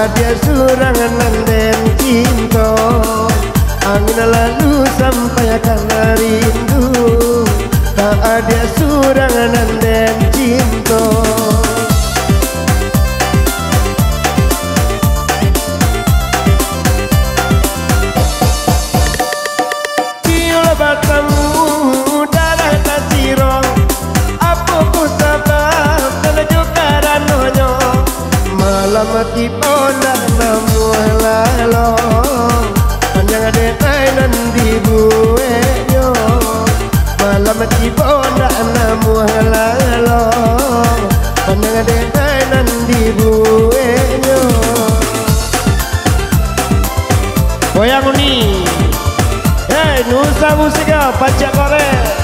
ada surangan dan cinta. Angin lalu sampai akan rindu. Tak ada surangan dan cinta. Bila batamu darah tak sirong, apa ku sabab menuju karanonyo. Malam mati pondak namu lalo, panjang detai nan dibuenyo. Malam mati pondak namu lalo, panjang detai nan dibuenyo. Goyang uni, hey Nusa Musika Pacak Korek.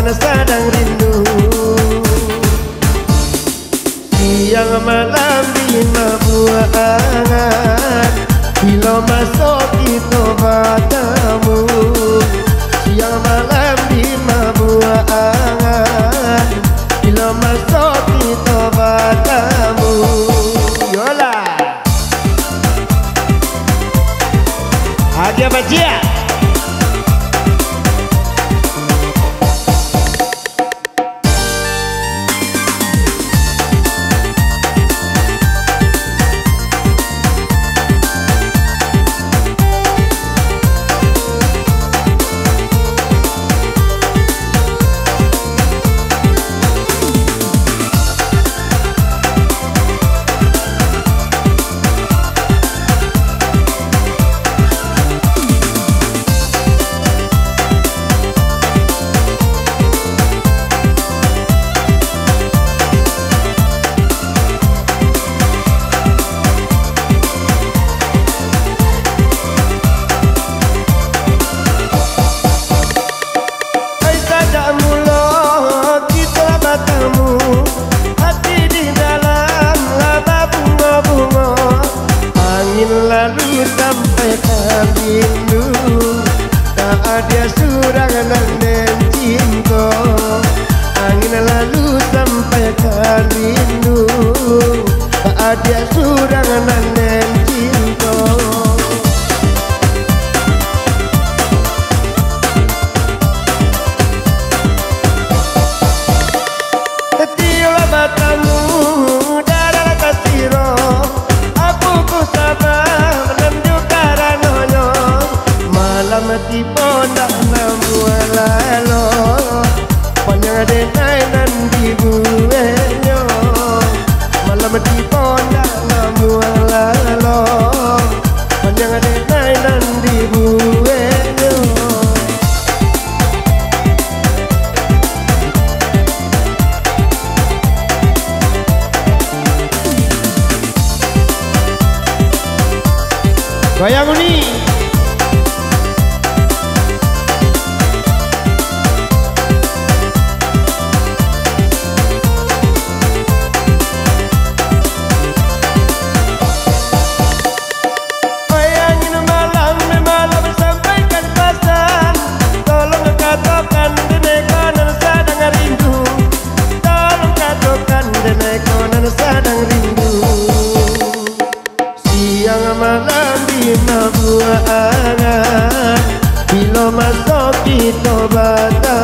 Sadang rindu siang malam di buah angan. Bila masuk itu batamu, siang malam di buah angan. Bila masuk itu batamu, yola ada bajia. Lalu sampai rindu, tak ada surangan dan cinta. Angin lalu sampai rindu, tak ada surangan dan cinta. Tiulah batamu darah kasiro, aku ku sabar menuju karanonyo. Malam mati pondak namu lalo, panjang detai nan dibuenyo. Malam mati pondak namu lalo, panjang detai nan dibuenyo. Goyang uni. Goyangin malam sampaikan pesan. Tolong katakan deneko nan sadang rindu. Tolong katakan deneko nan sadang rindu. Siang malam buah angan. Bila masuk kita batas